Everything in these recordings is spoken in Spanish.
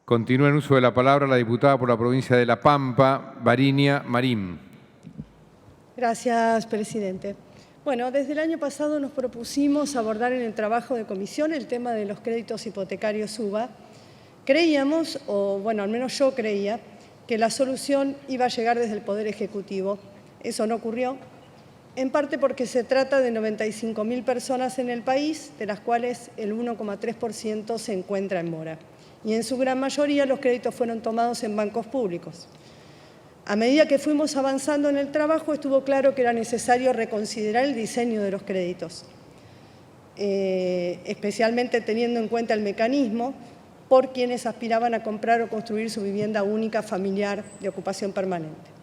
Continúa en uso de la palabra la diputada por la provincia de La Pampa, Varinia Marín. Gracias, presidente. Bueno, desde el año pasado nos propusimos abordar en el trabajo de comisión el tema de los créditos hipotecarios UBA. Creíamos, o bueno, al menos yo creía, que la solución iba a llegar desde el Poder Ejecutivo. Eso no ocurrió, en parte porque se trata de 95.000 personas en el país, de las cuales el 1,3% se encuentra en mora. Y en su gran mayoría los créditos fueron tomados en bancos públicos. A medida que fuimos avanzando en el trabajo, estuvo claro que era necesario reconsiderar el diseño de los créditos, especialmente teniendo en cuenta el mecanismo por quienes aspiraban a comprar o construir su vivienda única familiar de ocupación permanente.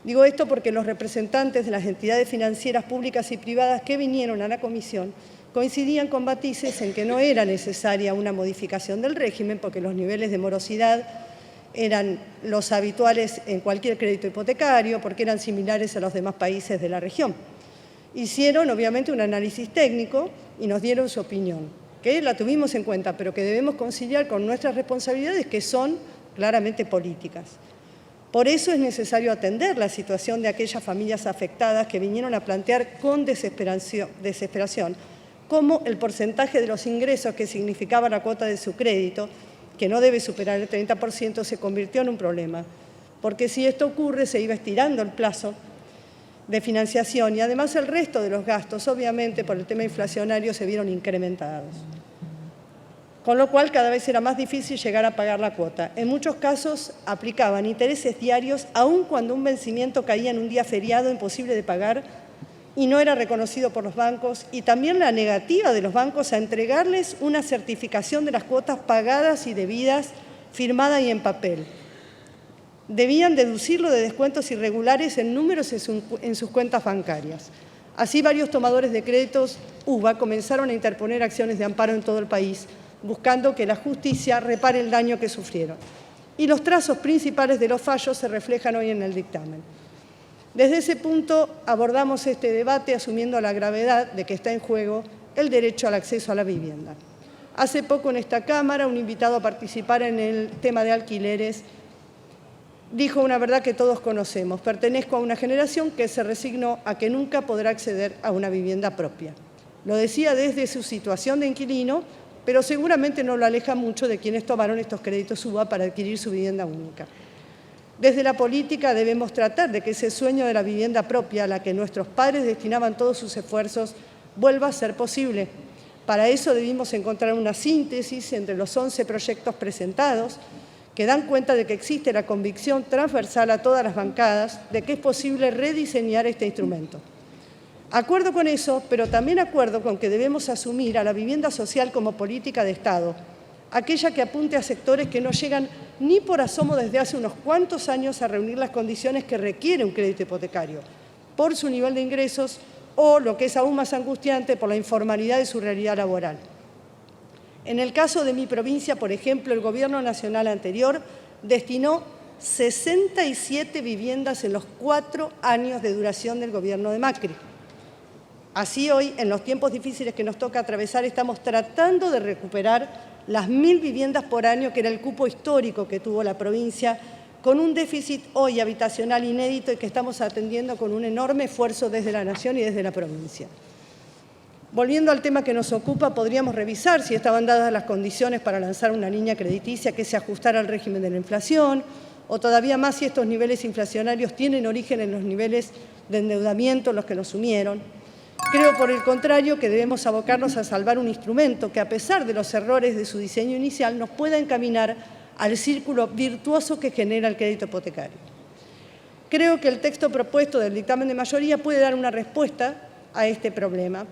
Digo esto porque los representantes de las entidades financieras públicas y privadas que vinieron a la comisión coincidían con matices en que no era necesaria una modificación del régimen porque los niveles de morosidad eran los habituales en cualquier crédito hipotecario, porque eran similares a los demás países de la región. Hicieron, obviamente, un análisis técnico y nos dieron su opinión, que la tuvimos en cuenta, pero que debemos conciliar con nuestras responsabilidades, que son claramente políticas. Por eso es necesario atender la situación de aquellas familias afectadas que vinieron a plantear con desesperación cómo el porcentaje de los ingresos que significaba la cuota de su crédito, que no debe superar el 30%, se convirtió en un problema. Porque si esto ocurre, se iba estirando el plazo de financiación y además el resto de los gastos, obviamente, por el tema inflacionario, se vieron incrementados. Con lo cual, cada vez era más difícil llegar a pagar la cuota. En muchos casos, aplicaban intereses diarios, aun cuando un vencimiento caía en un día feriado imposible de pagar y no era reconocido por los bancos, y también la negativa de los bancos a entregarles una certificación de las cuotas pagadas y debidas, firmada y en papel. Debían deducirlo de descuentos irregulares en números en sus cuentas bancarias. Así, varios tomadores de créditos UBA comenzaron a interponer acciones de amparo en todo el país, buscando que la justicia repare el daño que sufrieron. Y los trazos principales de los fallos se reflejan hoy en el dictamen. Desde ese punto abordamos este debate asumiendo la gravedad de que está en juego el derecho al acceso a la vivienda. Hace poco en esta Cámara, un invitado a participar en el tema de alquileres dijo una verdad que todos conocemos: pertenezco a una generación que se resignó a que nunca podrá acceder a una vivienda propia. Lo decía desde su situación de inquilino, pero seguramente no lo aleja mucho de quienes tomaron estos créditos UBA para adquirir su vivienda única. Desde la política debemos tratar de que ese sueño de la vivienda propia, a la que nuestros padres destinaban todos sus esfuerzos, vuelva a ser posible. Para eso debimos encontrar una síntesis entre los 11 proyectos presentados que dan cuenta de que existe la convicción transversal a todas las bancadas de que es posible rediseñar este instrumento. Acuerdo con eso, pero también acuerdo con que debemos asumir a la vivienda social como política de Estado, aquella que apunte a sectores que no llegan ni por asomo desde hace unos cuantos años a reunir las condiciones que requiere un crédito hipotecario, por su nivel de ingresos o, lo que es aún más angustiante, por la informalidad de su realidad laboral. En el caso de mi provincia, por ejemplo, el Gobierno nacional anterior destinó 67 viviendas en los 4 años de duración del gobierno de Macri. Así hoy, en los tiempos difíciles que nos toca atravesar, estamos tratando de recuperar las 1.000 viviendas por año, que era el cupo histórico que tuvo la provincia, con un déficit hoy habitacional inédito y que estamos atendiendo con un enorme esfuerzo desde la Nación y desde la provincia. Volviendo al tema que nos ocupa, podríamos revisar si estaban dadas las condiciones para lanzar una línea crediticia que se ajustara al régimen de la inflación, o todavía más si estos niveles inflacionarios tienen origen en los niveles de endeudamiento en los que nos sumieron. Creo, por el contrario, que debemos abocarnos a salvar un instrumento que, a pesar de los errores de su diseño inicial, nos pueda encaminar al círculo virtuoso que genera el crédito hipotecario. Creo que el texto propuesto del dictamen de mayoría puede dar una respuesta a este problema.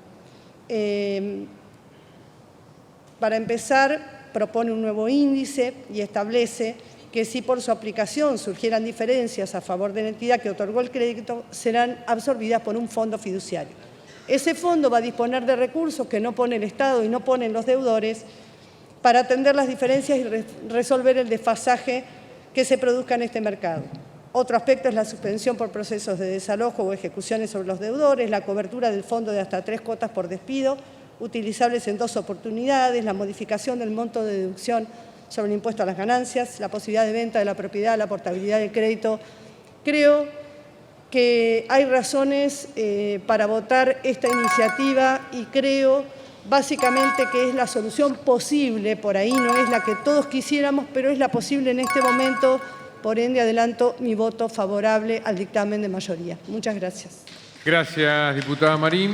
Para empezar, propone un nuevo índice y establece que si por su aplicación surgieran diferencias a favor de la entidad que otorgó el crédito, serán absorbidas por un fondo fiduciario. Ese fondo va a disponer de recursos que no pone el Estado y no ponen los deudores para atender las diferencias y resolver el desfasaje que se produzca en este mercado. Otro aspecto es la suspensión por procesos de desalojo o ejecuciones sobre los deudores, la cobertura del fondo de hasta 3 cuotas por despido, utilizables en 2 oportunidades, la modificación del monto de deducción sobre el impuesto a las ganancias, la posibilidad de venta de la propiedad, la portabilidad del crédito. Creo que hay razones para votar esta iniciativa y creo básicamente que es la solución posible, por ahí no es la que todos quisiéramos, pero es la posible en este momento. Por ende, adelanto mi voto favorable al dictamen de mayoría. Muchas gracias. Gracias, diputada Marín.